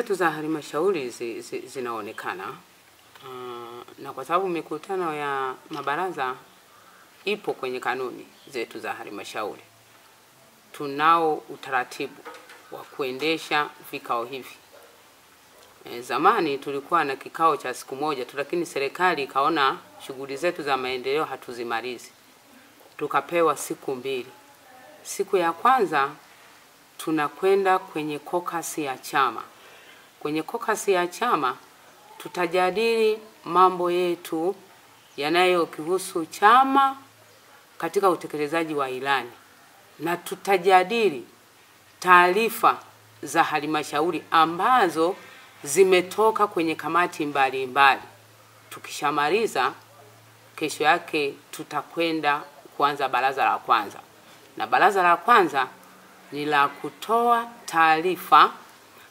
zetu za halmashauri zinaonekana na kwa sababu mikutano ya mabaraza ipo kwenye kanuni zetu za halmashauri, tunao utaratibu wa kuendesha vikao hivi. Zamani tulikuwa na kikao cha siku moja tu, lakini serikali ikaona shughuli zetu za maendeleo hatuzimalizi, tukapewa siku 2. Siku ya kwanza tunakwenda kwenye kokasi ya chama. Kwenye kokasi ya chama tutajadili mambo yetu yanayokihusu chama katika utekelezaji wa ilani, na tutajadili taarifa za halmashauri ambazo zimetoka kwenye kamati mbalimbali. Tukishamaliza, kesho yake tutakwenda kuanza baraza la kwanza, na baraza la kwanza ni la kutoa taarifa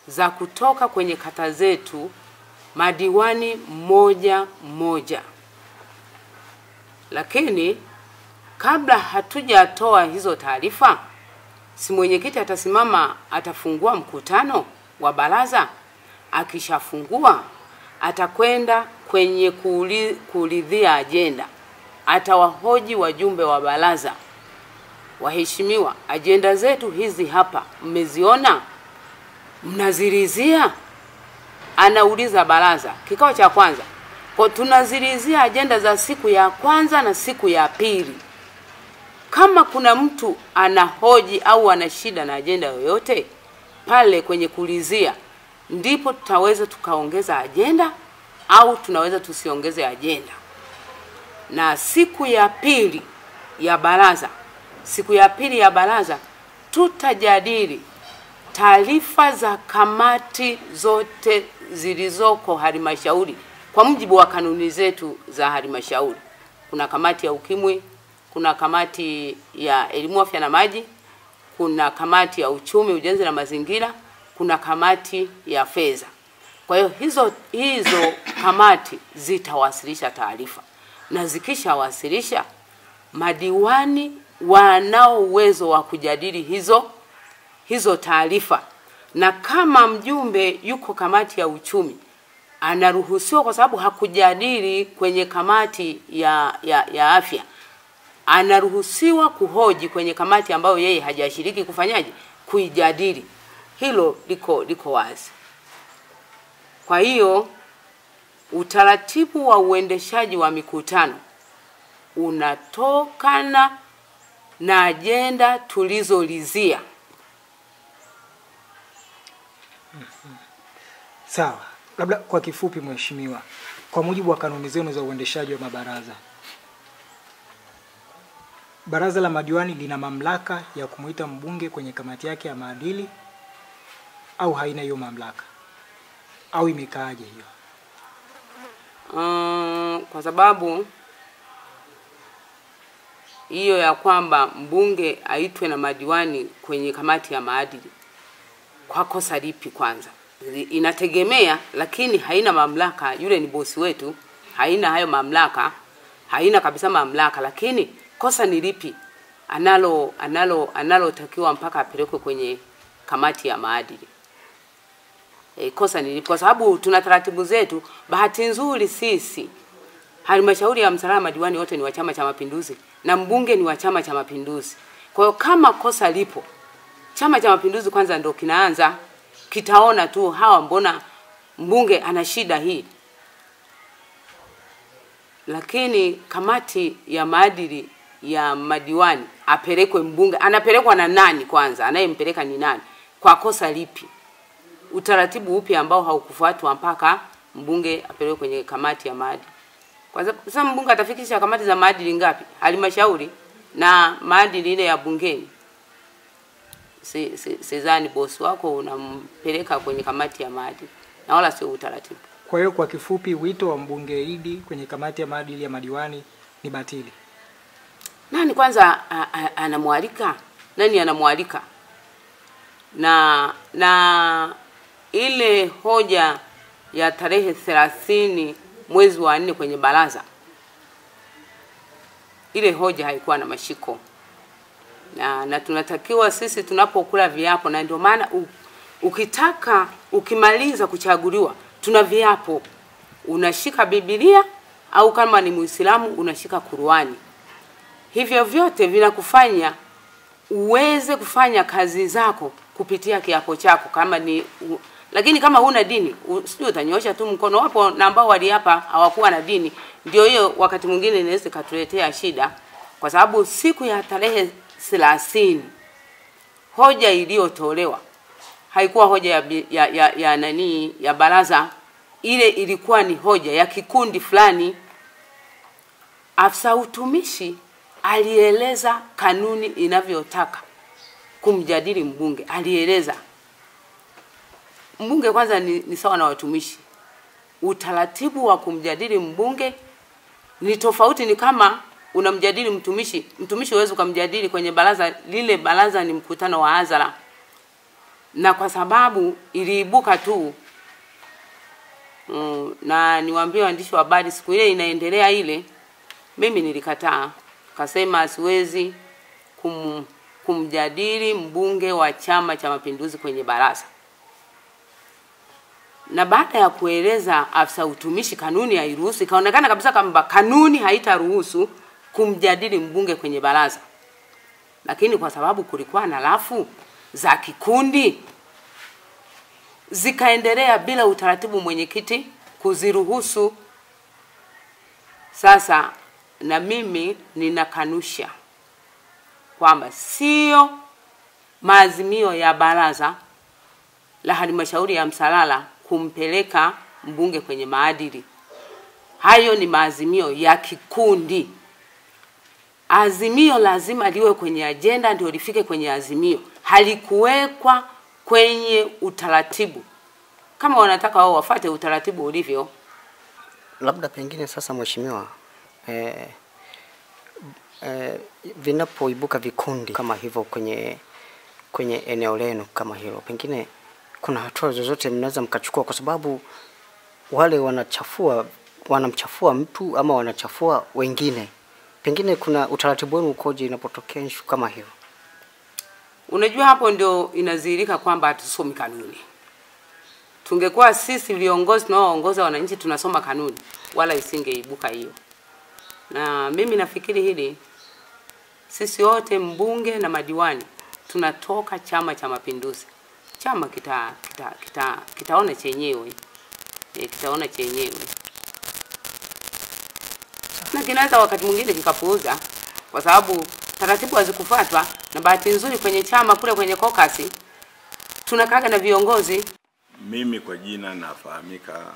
za kutoka kwenye kata zetu madiwani mmoja. Lakini kabla hatujatoa hizo taarifa, si mwenyekiti atasimama, atafungua mkutano wa baraza. Akishafungua, atakwenda kwenye kuulizia ajenda, atawahoji wajumbe wa baraza, waheshimiwa, ajenda zetu hizi hapa mmeziona, mnazirizia? Anauliza baraza kikao cha kwanza. Kwa tunazirizia ajenda za siku ya kwanza na siku ya pili. Kama kuna mtu anahoji au ana shida na ajenda yoyote, pale kwenye kulizia ndipo tutaweza tukaongeza ajenda au tunaweza tusiongeze ajenda. Na siku ya pili ya baraza tutajadili taarifa za kamati zote zilizoko halmashauri kwa mujibu wa kanuni zetu za halmashauri. Kuna kamati ya ukimwi, kuna kamati ya elimu, afya na maji, kuna kamati ya uchumi, ujenzi na mazingira, kuna kamati ya fedha. Kwa hiyo hizo kamati zitawasilisha taarifa, na zikishawasilisha, madiwani wanao uwezo wa kujadili hizo taarifa. Na kama mjumbe yuko kamati ya uchumi, anaruhusiwa, kwa sababu hakujadili kwenye kamati ya afya, anaruhusiwa kuhoji kwenye kamati ambayo yeye hajashiriki kufanyaje, kuijadili. Hilo liko wazi. Kwa hiyo utaratibu wa uendeshaji wa mikutano unatokana na ajenda tulizolizia. Sawa. Labda kwa kifupi, mheshimiwa, kwa mujibu wa kanuni zenu za uendeshaji wa mabaraza, baraza la madiwani lina mamlaka ya kumuita mbunge kwenye kamati yake ya maadili au haina hiyo mamlaka? Au imekaaje hiyo? Kwa sababu hiyo ya kwamba mbunge aitwe na madiwani kwenye kamati ya maadili, kwa kosa lipi kwanza? Inategemea, lakini haina mamlaka. Yule ni bosi wetu, haina hayo mamlaka, haina kabisa mamlaka. Lakini kosa ni lipi analotakiwa mpaka apelekwe kwenye kamati ya maadili? Kosa ni lipi? Kwa sababu tuna taratibu zetu. Bahati nzuri sisi halmashauri ya Msalala madiwani wote ni wa Chama cha Mapinduzi na mbunge ni wa Chama cha Mapinduzi. Kwa hiyo kama kosa lipo, Chama cha Mapinduzi kwanza ndio kinaanza, kitaona tu hawa mbona mbunge ana shida hii. Lakini kamati ya maadili ya madiwani apelekwe mbunge, anapelekwa na nani kwanza? Anayempeleka ni nani? Kwa kosa lipi? Utaratibu upi ambao haukufuatwa mpaka mbunge apelekwe kwenye kamati ya maadili? Kwa sababu sasa mbunge atafikisha kamati za maadili ngapi? Halmashauri na maadili ile ya bungeni. Sizani bosi wako unampeleka kwenye kamati ya maadili, na wala sio utaratibu. Kwa hiyo kwa kifupi, wito wa mbunge Idi kwenye kamati ya maadili ya madiwani ni batili. Nani kwanza anamwalika? Nani anamwalika? Na ile hoja ya tarehe 30 mwezi wa 4 kwenye baraza, ile hoja haikuwa na mashiko. Na tunatakiwa sisi tunapokula viapo, na ndio maana ukimaliza kuchaguliwa, tuna viapo. Unashika Biblia au kama ni Muislamu unashika Qur'ani. Hivyo vyote vinakufanya uweze kufanya kazi zako kupitia kiapo chako kama ni lakini kama huna dini, sio utanyosha tu mkono. Wapo na ambao waliapa hawakuwa na dini. Ndio hiyo wakati mwingine inaweza katuletea shida, kwa sababu siku ya tarehe 30 hoja iliyotolewa haikuwa hoja ya baraza. Ile ilikuwa ni hoja ya kikundi fulani. Afisa utumishi alieleza kanuni inavyotaka kumjadili mbunge. Alieleza mbunge kwanza ni sawa na watumishi. Utaratibu wa kumjadili mbunge ni tofauti. Ni kama unamjadili mtumishi. Mtumishi huwezi kumjadili kwenye baraza. Lile baraza ni mkutano wa hadhara. Na kwa sababu iliibuka tu na niwaambie waandishi wa habari, siku ile inaendelea ile, mimi nilikataa. Kasema siwezi kumjadili mbunge wa Chama cha Mapinduzi kwenye baraza. Na baada ya kueleza afisa utumishi kanuni hairuhusu, ikaonekana kabisa kwamba kanuni haitaruhusu kumjadili mbunge kwenye baraza. Lakini kwa sababu kulikuwa na rafu za kikundi, zikaendelea bila utaratibu mwenyekiti kuziruhusu. Sasa na mimi ninakanusha kwamba sio maazimio ya baraza la halmashauri ya Msalala kumpeleka mbunge kwenye maadili. Hayo ni maazimio ya kikundi. Azimio lazima liwe kwenye agenda ndio lifike kwenye azimio. Halikuwekwa kwenye utaratibu. Kama wanataka wao wafuate utaratibu ulivyo. Labda pengine sasa mheshimiwa, vinapoibuka vikundi kama hivyo kwenye eneo lenu kama hilo, pengine kuna hatua zozote mnaweza mkachukua, kwa sababu wale wanamchafua mtu ama wanachafua wengine. Pengine kuna utaratibu wenu ukoje inapotokea issue kama hiyo? Unajua hapo ndio inadhihirika kwamba hatusomi kanuni. Tungekuwa sisi viongozi tunaoongoza wananchi tunasoma kanuni, wala isingeibuka hiyo. Na mimi nafikiri hili, sisi wote mbunge na madiwani tunatoka Chama cha Mapinduzi. Chama kitaona chenyewe. Kitaona chenyewe. Na kinaweza wakati mwingine kikapuuza kwa sababu taratibu hazikufuatwa. Na bahati nzuri kwenye chama kule kwenye kokasi tunakaga na viongozi. Mimi kwa jina nafahamika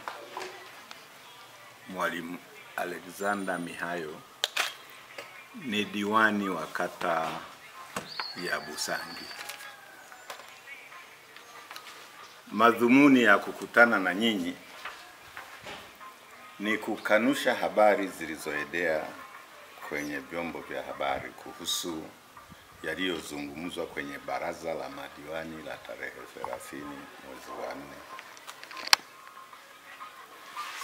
Mwalimu Alexander Mihayo, ni diwani wa kata ya Busangi. Madhumuni ya kukutana na nyinyi ni kukanusha habari zilizoenea kwenye vyombo vya habari kuhusu yaliyozungumzwa kwenye baraza la madiwani la tarehe 30 mwezi wa 4.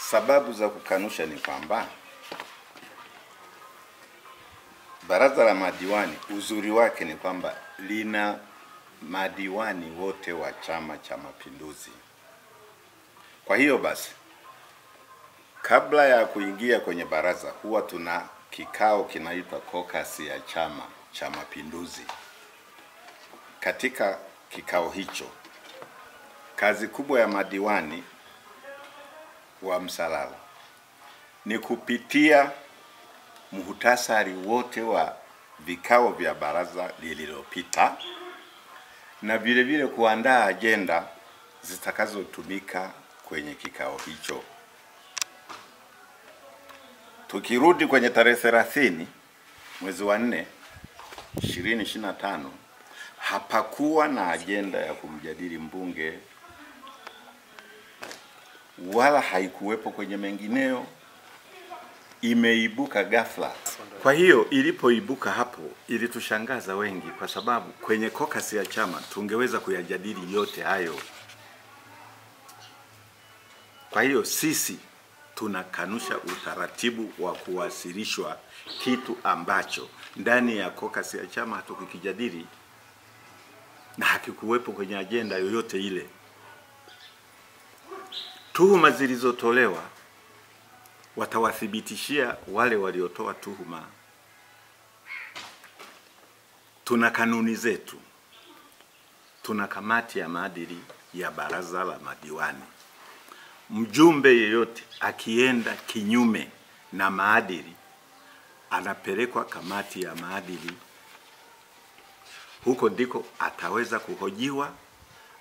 Sababu za kukanusha ni kwamba baraza la madiwani, uzuri wake ni kwamba lina madiwani wote wa Chama cha Mapinduzi. Kwa hiyo basi, kabla ya kuingia kwenye baraza huwa tuna kikao kinaitwa kokasi ya Chama cha Mapinduzi. Katika kikao hicho, kazi kubwa ya madiwani wa Msalala ni kupitia muhtasari wote wa vikao vya baraza lililopita na vile vile kuandaa agenda zitakazotumika kwenye kikao hicho. Tukirudi kwenye tarehe 30 mwezi wa 4 2025, hapakuwa na agenda ya kumjadili mbunge wala haikuwepo kwenye mengineo, imeibuka ghafla. Kwa hiyo ilipoibuka hapo ilitushangaza wengi, kwa sababu kwenye kokasi ya chama tungeweza kuyajadili yote hayo. Kwa hiyo sisi tunakanusha utaratibu wa kuwasilishwa kitu ambacho ndani ya kokasi ya chama hatukikijadili. na hakikuwepo kwenye ajenda yoyote ile. Tuhuma zilizotolewa watawathibitishia wale waliotoa tuhuma. Tuna kanuni zetu, tuna kamati ya maadili ya baraza la madiwani. Mjumbe yeyote akienda kinyume na maadili anapelekwa kamati ya maadili. Huko ndiko ataweza kuhojiwa,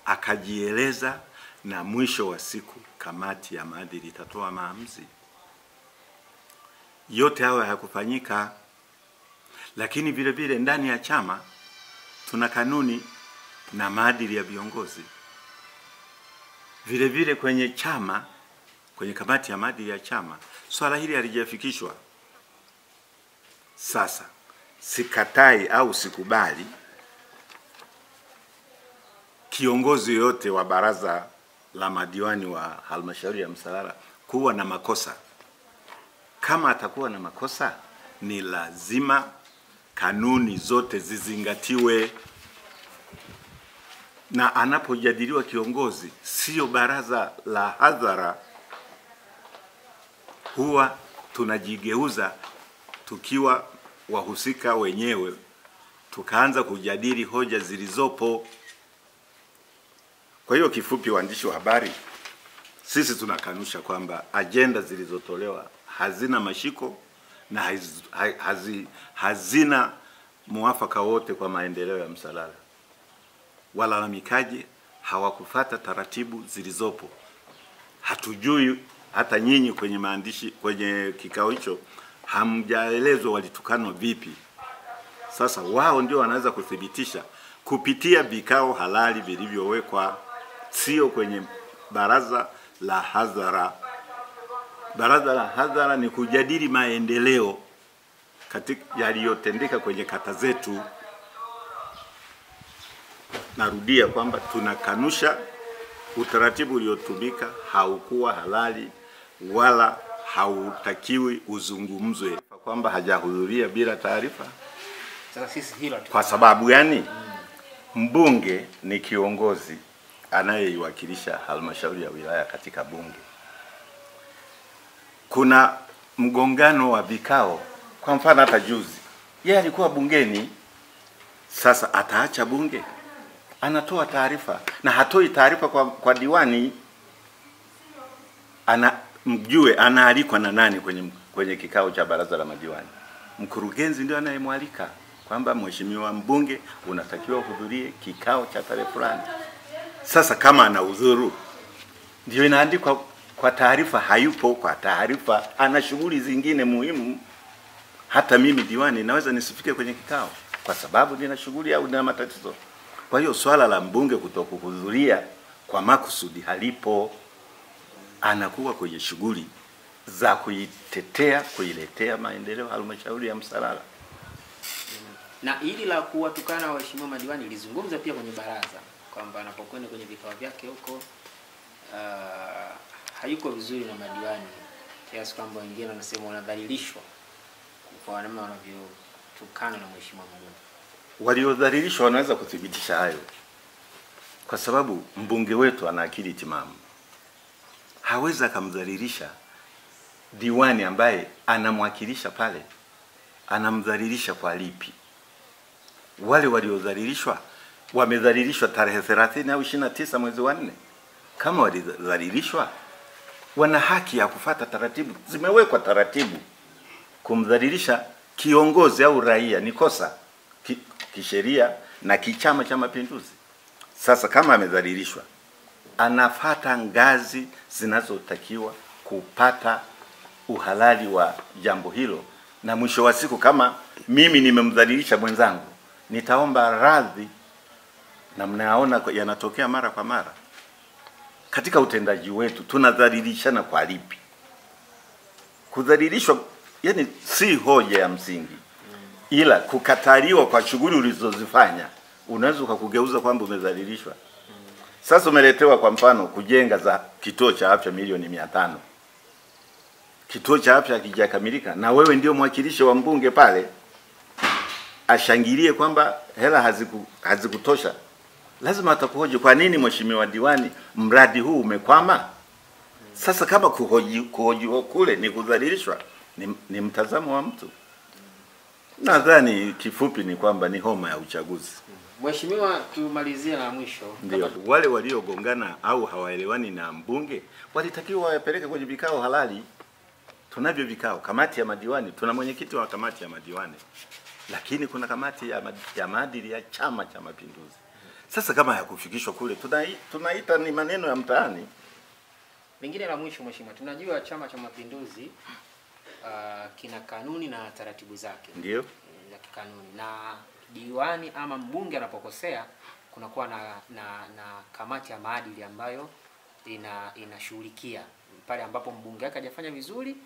akajieleza, na mwisho wa siku kamati ya maadili itatoa maamuzi. Yote hayo hayakufanyika. Lakini vile vile ndani ya chama tuna kanuni na maadili ya viongozi. Vile vile kwenye chama, kwenye kamati ya maadili ya chama, swala hili halijafikishwa. Sasa sikatai au sikubali kiongozi yote wa baraza la madiwani wa halmashauri ya Msalala kuwa na makosa. Kama atakuwa na makosa, ni lazima kanuni zote zizingatiwe. Na anapojadiliwa kiongozi, sio baraza la hadhara, huwa tunajigeuza tukiwa wahusika wenyewe, tukaanza kujadili hoja zilizopo. Kwa hiyo kifupi, waandishi wa habari, sisi tunakanusha kwamba ajenda zilizotolewa hazina mashiko na hazina muafaka wote kwa maendeleo ya Msalala. Walalamikaji hawakufata taratibu zilizopo. Hatujui, hata nyinyi kwenye maandishi, kwenye kikao hicho hamjaelezwa walitukanwa vipi. Sasa wao ndio wanaweza kuthibitisha kupitia vikao halali vilivyowekwa, sio kwenye baraza la hadhara. Baraza la hadhara ni kujadili maendeleo katika yaliyotendeka kwenye kata zetu. Narudia kwamba tunakanusha utaratibu uliotumika haukuwa halali wala hautakiwi uzungumzwe, kwamba hajahudhuria bila taarifa. Sasa sisi hilo kwa sababu gani? Mbunge ni kiongozi anayeiwakilisha halmashauri ya wilaya katika bunge. Kuna mgongano wa vikao. Kwa mfano hata juzi yeye alikuwa bungeni, sasa ataacha bunge, anatoa taarifa, na hatoi taarifa kwa diwani. Mjue anaalikwa na nani kwenye kikao cha baraza la madiwani? Mkurugenzi ndio anayemwalika kwamba mheshimiwa mbunge unatakiwa kuhudhurie kikao cha tarehe fulani. Sasa kama anahudhuru, ndio inaandikwa kwa taarifa. Hayupo kwa taarifa, ana shughuli zingine muhimu. Hata mimi diwani naweza nisifike kwenye kikao kwa sababu nina shughuli au nina matatizo. Kwa hiyo swala la mbunge kutokuhudhuria kwa makusudi halipo. Anakuwa kwenye shughuli za kuiletea maendeleo halmashauri ya Msalala. Na hili la kuwatukana waheshimiwa madiwani lizungumza pia kwenye baraza kwamba anapokwenda kwenye vikao vyake huko hayuko vizuri na madiwani, kiasi kwamba wengine wanasema wanadhalilishwa kwa namna wanavyotukana na mheshimiwa mbunge. Waliodhalilishwa wanaweza kuthibitisha hayo, kwa sababu mbunge wetu ana akili timamu. Hawezi akamdhalilisha diwani ambaye anamwakilisha pale. Anamdhalilisha kwa lipi? Wale waliodhalilishwa wamedhalilishwa tarehe 30 au 29 mwezi wa 4. Kama walidhalilishwa, wana haki ya kufuata taratibu. Zimewekwa taratibu. Kumdhalilisha kiongozi au raia ni kosa kisheria na kichama cha Mapinduzi. Sasa kama amedhalilishwa, anafata ngazi zinazotakiwa kupata uhalali wa jambo hilo, na mwisho wa siku kama mimi nimemdhalilisha mwenzangu, nitaomba radhi. Na mnaona yanatokea mara kwa mara katika utendaji wetu. Tunadhalilishana kwa lipi? Kudhalilishwa yani si hoja ya msingi, ila kukataliwa kwa shughuli ulizozifanya unaweza kukugeuza kwamba umedhalilishwa. Sasa umeletewa kwa mfano kujenga za kituo cha afya milioni 500. Kituo cha afya hakijakamilika, na wewe ndio mwakilishi wa mbunge pale, ashangilie kwamba hela hazikutosha. lazima atakuhoji, kwa nini mheshimiwa diwani mradi huu umekwama? Sasa kama kuhojiwa kule ni kudhalilishwa, ni mtazamo wa mtu. Nadhani kifupi ni kwamba ni homa ya uchaguzi. Mheshimiwa, tumalizie na mwisho. Ndio, wale waliogongana au hawaelewani na mbunge walitakiwa wapeleke kwenye vikao halali. Tunavyo vikao, kamati ya madiwani, tuna mwenyekiti wa kamati ya madiwani, lakini kuna kamati ya maadili ya Chama cha Mapinduzi. Sasa kama hayakufikishwa kule, tunaita ni maneno ya mtaani. Lingine la mwisho mheshimiwa, tunajua Chama cha Mapinduzi kina kanuni na taratibu zake. Ndio. Za kikanuni, na diwani ama mbunge anapokosea kunakuwa na kamati ya maadili ambayo inashughulikia pale ambapo mbunge wake hajafanya vizuri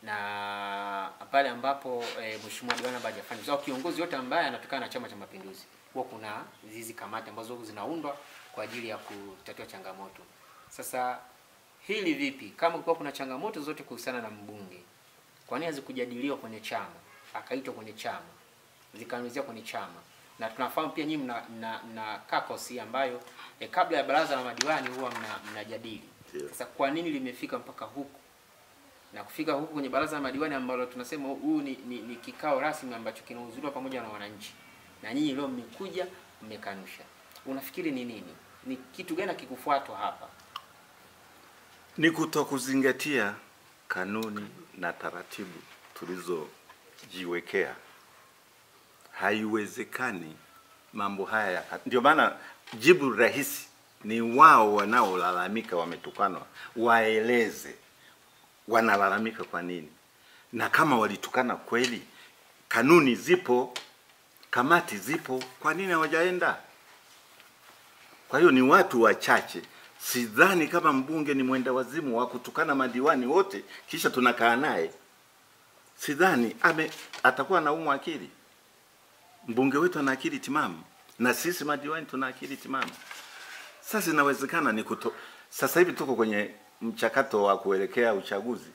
na pale ambapo mheshimiwa diwani hajafanya vizuri, kiongozi yote ambaye anatokana na Chama cha Mapinduzi. Huwa kuna hizi kamati ambazo zinaundwa kwa ajili ya kutatua changamoto. Sasa hili vipi? Kama kuna changamoto zote kuhusiana na mbunge, kwa nini hazikujadiliwa kwenye chama, akaitwa kwenye chama, zikaanzia kwenye chama? Na tunafahamu pia nyinyi mna kakosi ambayo kabla ya baraza la madiwani huwa mnajadili. Sasa kwa nini limefika mpaka huku? Na kufika huku kwenye baraza la madiwani ambalo tunasema huu ni kikao rasmi ambacho kinahudhuriwa pamoja na wananchi, na nyinyi leo mmekuja mmekanusha. Unafikiri ni nini? Ni kitu gani kikufuatwa hapa? Ni kutokuzingatia kanuni na taratibu tulizojiwekea. Haiwezekani mambo haya. Ndio maana jibu rahisi ni wao wanaolalamika wametukanwa waeleze wanalalamika kwa nini, na kama walitukana kweli, kanuni zipo, kamati zipo, kwa nini hawajaenda? Kwa hiyo ni watu wachache. Sidhani kama mbunge ni mwenda wazimu wa kutukana madiwani wote kisha tunakaa naye. Sidhani atakuwa anaumwa akili. Mbunge wetu ana akili timamu na sisi madiwani tuna akili timamu. Sasa inawezekana sasa hivi tuko kwenye mchakato wa kuelekea uchaguzi.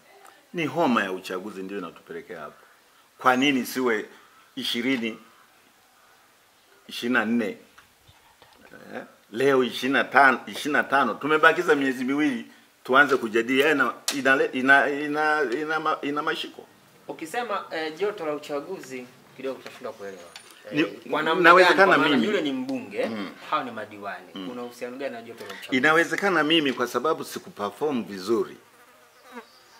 Ni homa ya uchaguzi ndio inatupelekea hapo. Kwa nini siwe 24 leo 25 tumebakiza miezi miwili tuanze kujadili ina mashiko. Ukisema joto la uchaguzi kidogo tunashindwa kuelewa. Inawezekana mimi yule ni mbunge, hao ni madiwani. Kuna uhusiano gani na joto la uchaguzi? Inawezekana mimi kwa sababu sikuperform vizuri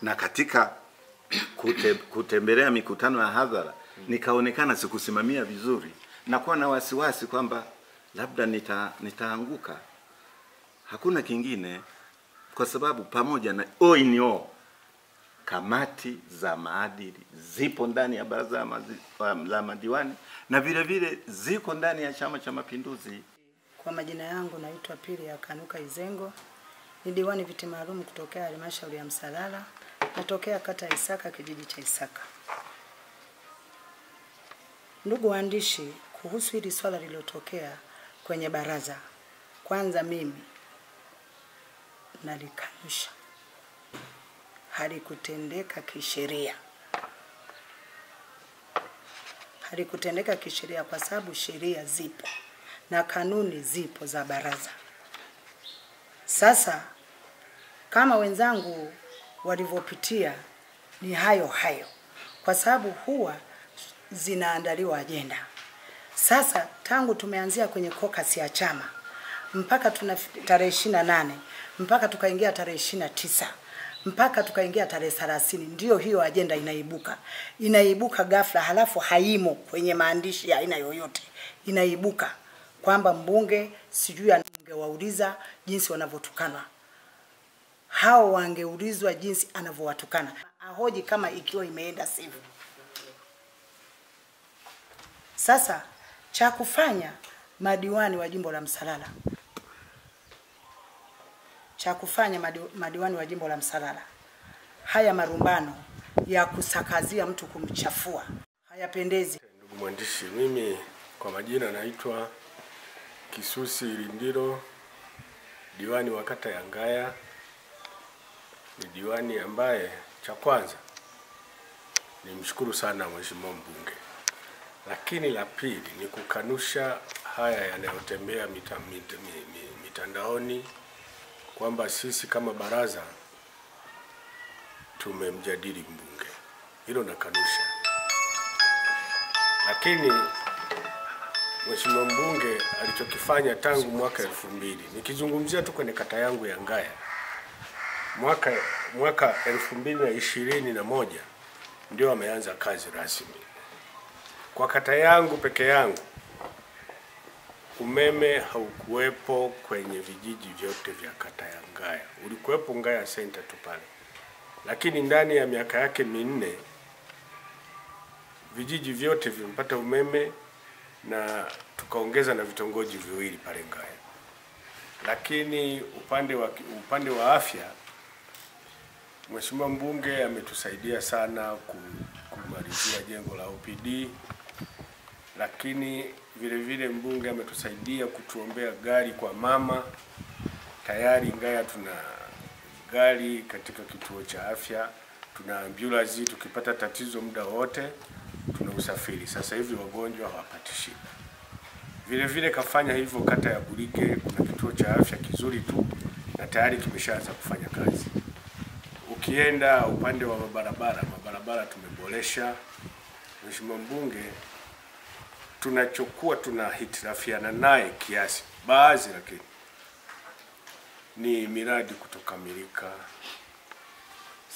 na katika kutembelea mikutano ya hadhara nikaonekana sikusimamia vizuri, na kuwa na wasiwasi kwamba labda nitaanguka. Hakuna kingine, kwa sababu pamoja na kamati za maadili zipo ndani ya baraza la madiwani na vile vile ziko ndani ya Chama cha Mapinduzi. Kwa majina yangu naitwa Pili ya Kanuka Izengo, ni diwani viti maalum kutokea halmashauri ya Msalala, natokea kata ya Isaka, kijiji cha Isaka. Ndugu waandishi, kuhusu hili swala lililotokea kwenye baraza, kwanza mimi nalikanusha. Halikutendeka kisheria. Halikutendeka kisheria kwa sababu sheria zipo na kanuni zipo za baraza. Sasa kama wenzangu walivyopitia ni hayo kwa sababu huwa zinaandaliwa ajenda. Sasa tangu tumeanzia kwenye kokasi ya chama mpaka tuna tarehe 28 mpaka tukaingia tarehe 29 mpaka tukaingia tarehe 30, ndio hiyo ajenda inaibuka ghafla, halafu haimo kwenye maandishi ya aina yoyote. Inaibuka kwamba mbunge sijui angewauliza jinsi wanavyotukana. Hao wangeulizwa jinsi anavyowatukana. Ahoji kama ikiwa imeenda sivyo. Sasa cha kufanya madiwani wa jimbo la Msalala. Madiwani wa jimbo la Msalala. Haya marumbano ya kusakazia mtu kumchafua hayapendezi. Ndugu mwandishi, mimi kwa majina naitwa Kisusi Lindiro, diwani wa kata ya Ngaya. Ni diwani ambaye cha kwanza nimshukuru sana mheshimiwa mbunge. Lakini la pili ni kukanusha haya yanayotembea mitandaoni kwamba sisi kama baraza tumemjadili mbunge. Hilo nakanusha. Lakini Mheshimiwa mbunge alichokifanya tangu mwaka 2000, nikizungumzia tu kwenye kata yangu ya Ngaya, mwaka 2021 ndio ameanza kazi rasmi. Kwa kata yangu peke yangu umeme haukuwepo kwenye vijiji vyote vya kata ya Ngaya. Ulikuwepo Ngaya Center tu pale. Lakini ndani ya miaka yake 4 vijiji vyote vimepata umeme na tukaongeza na vitongoji viwili pale Ngaya. Lakini upande wa afya Mheshimiwa mbunge ametusaidia sana kumalizia jengo la OPD, lakini vile vile mbunge ametusaidia kutuombea gari kwa mama. Tayari Ngaya tuna gari katika kituo cha afya, tuna ambulance, tukipata tatizo muda wote tuna usafiri. Sasa hivi wagonjwa hawapati shida. Vile vile kafanya hivyo kata ya Burige, kuna kituo cha afya kizuri tu na tayari kimeshaanza kufanya kazi. Ukienda upande wa mabarabara tumeboresha. Mheshimiwa mbunge tunahitilafiana naye kiasi baadhi, lakini ni miradi kutokamilika.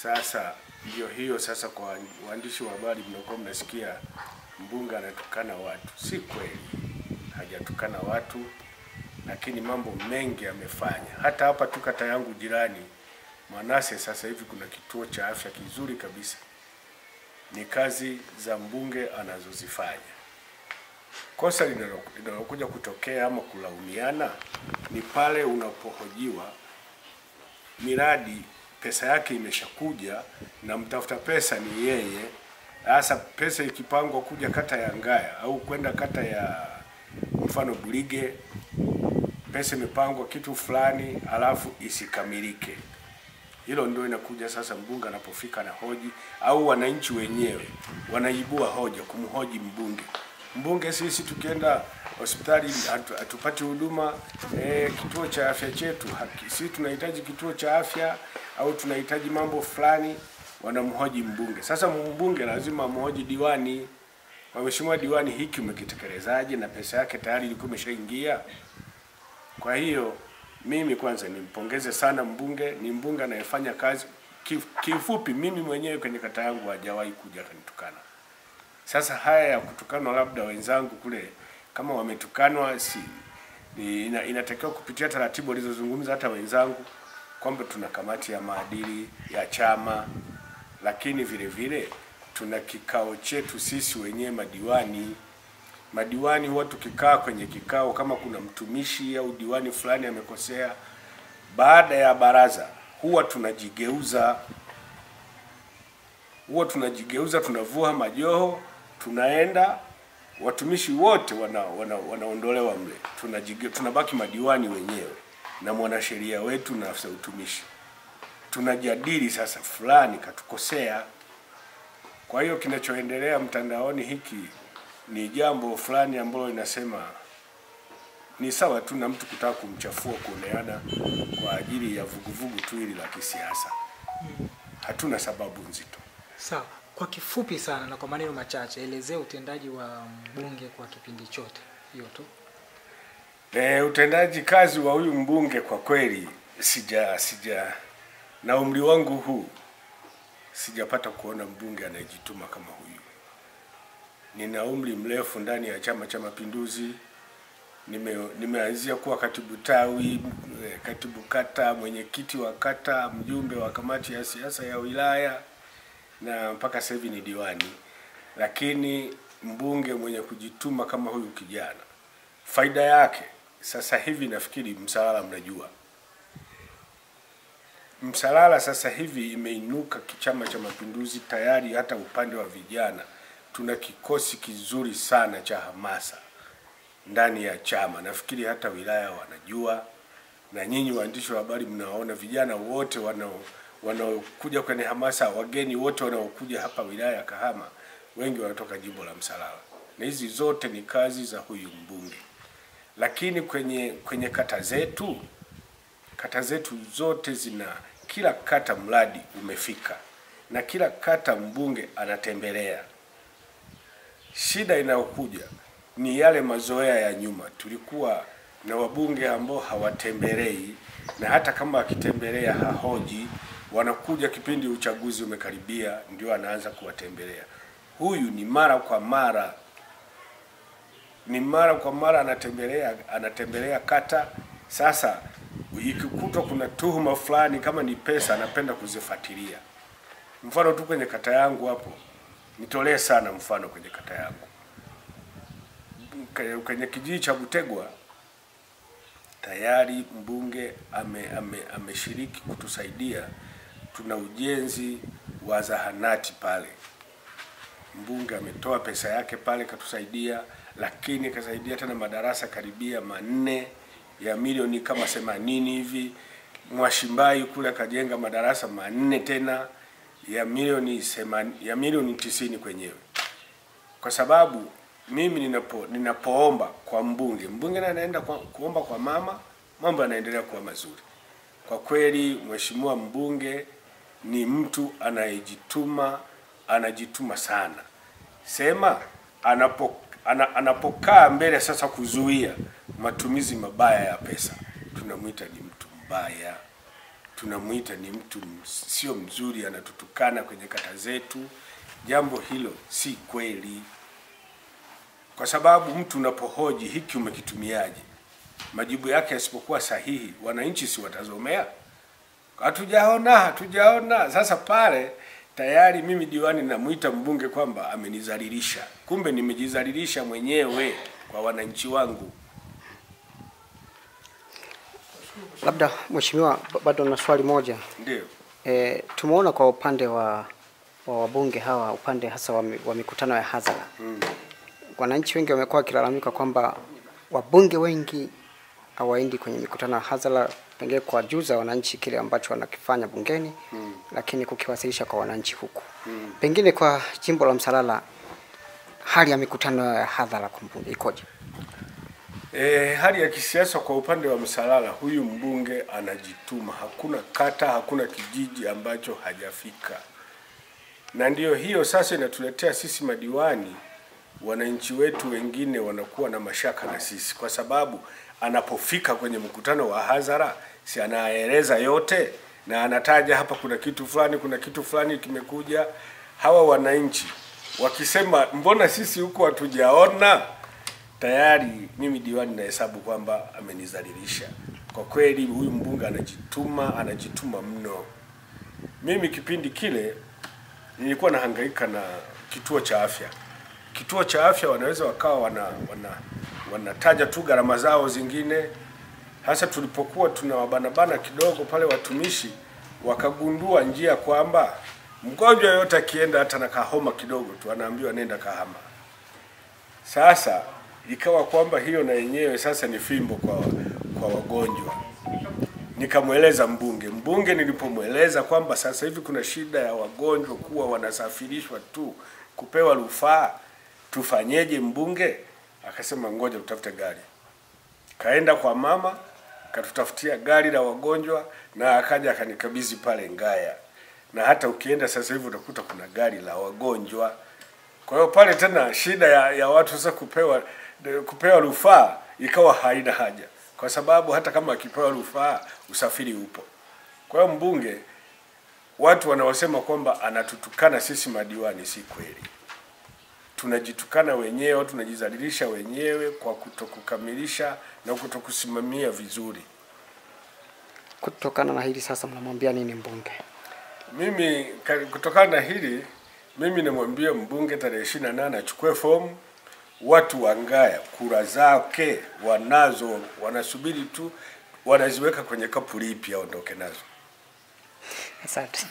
Sasa ndio hiyo sasa, kwa waandishi wa habari mnakuwa mnasikia mbunge anatukana watu. Si kweli, hajatukana watu, lakini mambo mengi amefanya. Hata hapa tu kata yangu jirani Manase, sasa hivi kuna kituo cha afya kizuri kabisa. Ni kazi za mbunge anazozifanya. Kosa linalokuja kutokea ama kulaumiana ni pale unapohojiwa miradi pesa yake imeshakuja na mtafuta pesa ni yeye. Sasa pesa ikipangwa kuja kata ya Ngaya au kwenda kata ya mfano Burige, pesa imepangwa kitu fulani alafu isikamilike. Hilo ndio inakuja sasa mbunge anapofika na hoji, au wananchi wenyewe wanaibua hoja kumhoji mbunge. Mbunge, sisi tukienda hospitali hatupati huduma, kituo cha afya chetu, sisi tunahitaji kituo cha afya au tunahitaji mambo fulani, wanamhoji mbunge. Sasa mbunge lazima mhoji diwani, mheshimiwa diwani, hiki umekitekelezaaje na pesa yake tayari ilikuwa imeshaingia. Kwa hiyo mimi kwanza nimpongeze sana mbunge, ni mbunge anayefanya kazi. Kifupi mimi mwenyewe kwenye kata yangu hajawahi kuja kanitukana. Sasa haya ya kutukanwa labda wenzangu kule kama wametukanwa, inatakiwa kupitia taratibu walizozungumza hata wenzangu kwamba tuna kamati ya maadili ya chama, lakini vile vile tuna kikao chetu sisi wenyewe madiwani huwa tukikaa kwenye kikao, kama kuna mtumishi au diwani fulani amekosea, baada ya baraza huwa tunajigeuza, tunavua majoho, tunaenda, watumishi wote wanaondolewa mle, tunabaki madiwani wenyewe na mwanasheria wetu na afisa utumishi. Tunajadili sasa fulani katukosea. Kwa hiyo kinachoendelea mtandaoni hiki ni jambo fulani ambalo inasema ni sawa tu na mtu kutaka kumchafua, kuoneana kwa ajili ya vuguvugu tu hili la kisiasa. Hatuna sababu nzito. Sawa, kwa kifupi sana na kwa maneno machache elezea utendaji wa mbunge kwa kipindi chote. Hiyo tu. Utendaji kazi wa huyu mbunge kwa kweli na umri wangu huu sijapata kuona mbunge anayejituma kama huyu. Nina umri mrefu ndani ya Chama cha Mapinduzi. Nimeanzia kuwa katibu tawi, katibu kata, mwenyekiti wa kata, mjumbe wa kamati ya siasa ya wilaya na mpaka sasa hivi ni diwani. Lakini mbunge mwenye kujituma kama huyu kijana, faida yake sasa hivi nafikiri Msalala mnajua. Msalala sasa hivi imeinuka Chama cha Mapinduzi tayari, hata upande wa vijana tuna kikosi kizuri sana cha hamasa ndani ya chama. Nafikiri hata wilaya wanajua, na nyinyi waandishi wa habari mnawaona vijana wote wanaokuja kwenye hamasa, wageni wote wanaokuja hapa wilaya ya Kahama, wengi wanatoka jimbo la Msalala. Na hizi zote ni kazi za huyu mbunge. lakini kwenye kata zetu zote kila kata mradi umefika na kila kata mbunge anatembelea. Shida inayokuja ni yale mazoea ya nyuma. Tulikuwa na wabunge ambao hawatembelei, na hata kama akitembelea hahoji, wanakuja kipindi uchaguzi umekaribia ndio anaanza kuwatembelea. Huyu ni mara kwa mara anatembelea kata. Sasa ikikutwa kuna tuhuma fulani, kama ni pesa, anapenda kuzifuatilia. Mfano tu kwenye kata yangu hapo, nitolee sana mfano kwenye kata yangu, kwenye kijiji cha Butegwa, tayari mbunge ameshiriki kutusaidia. Tuna ujenzi wa zahanati pale, mbunge ametoa pesa yake pale katusaidia, lakini kasaidia tena madarasa karibia 4 ya milioni kama 80 hivi. Mwashimbai kule kajenga madarasa 4 tena ya milioni 90 kwenyewe. Kwa sababu mimi ninapoomba kwa mbunge naye anaenda kuomba kwa mama, mambo yanaendelea kuwa mazuri. Kwa kweli mheshimiwa mbunge ni mtu anajituma sana. Sema anapokaa mbele sasa kuzuia matumizi mabaya ya pesa, tunamuita ni mtu mbaya, tunamuita ni mtu sio mzuri, anatutukana kwenye kata zetu. Jambo hilo si kweli, kwa sababu mtu unapohoji hiki umekitumiaje, majibu yake yasipokuwa sahihi, wananchi si watazomea hatujaona. Sasa pale tayari mimi diwani namuita mbunge kwamba amenizalilisha, kumbe nimejizalilisha mwenyewe kwa wananchi wangu. Labda mheshimiwa, bado na swali moja. Ndio. Tumeona kwa upande wa wabunge hawa, upande hasa wa mikutano ya hadhara, wananchi wengi wamekuwa wakilalamika kwamba wabunge wengi hawaendi kwenye mikutano ya hadhara, pengine kwa juza wananchi kile ambacho wanakifanya bungeni, lakini kukiwasilisha kwa wananchi huku. Pengine kwa jimbo la Msalala, hali ya mikutano ya hadhara kwa mbunge ikoje? Hali ya kisiasa kwa upande wa Msalala, huyu mbunge anajituma. Hakuna kata, hakuna kijiji ambacho hajafika. Na ndiyo hiyo sasa inatuletea sisi madiwani, wananchi wetu wengine wanakuwa na mashaka na sisi, kwa sababu anapofika kwenye mkutano wa hadhara, si anaeleza yote na anataja hapa kuna kitu fulani kimekuja. Hawa wananchi wakisema mbona sisi huko hatujaona, tayari mimi diwani nahesabu kwamba amenizalilisha. Kwa kweli huyu mbunge anajituma mno. Mimi kipindi kile nilikuwa nahangaika na kituo cha afya. Kituo cha afya wanaweza wakawa wanataja tu gharama zao zingine. Hasa tulipokuwa tunawabanabana kidogo pale, watumishi wakagundua njia kwamba mgonjwa yote akienda hata na kahoma kidogo tu anaambiwa nenda Kahama. Sasa ikawa kwamba hiyo na yenyewe sasa ni fimbo kwa wagonjwa. Nikamweleza mbunge nilipomweleza kwamba sasa hivi kuna shida ya wagonjwa kuwa wanasafirishwa tu kupewa rufaa, tufanyeje mbunge? Akasema ngoja tutafute gari. Kaenda kwa mama, katutafutia gari la wagonjwa, na akaja akanikabidhi pale Ngaya. Na hata ukienda sasa hivi utakuta kuna gari la wagonjwa. Kwa hiyo pale tena shida ya watu sasa kupewa rufaa ikawa haina haja, kwa sababu hata kama akipewa rufaa usafiri upo. Kwa hiyo mbunge, watu wanaosema kwamba anatutukana sisi madiwani, si kweli. Tunajitukana wenyewe, tunajizalilisha wenyewe kwa kutokukamilisha na kutokusimamia vizuri. Kutokana na hili sasa mnamwambia nini mbunge? Mimi kutokana na hili, mimi namwambia mbunge tarehe 28 achukue fomu. Watu wa Ngaya kura zake wanazo, wanasubiri tu wanaziweka kwenye kapu lipi aondoke nazo. Asante.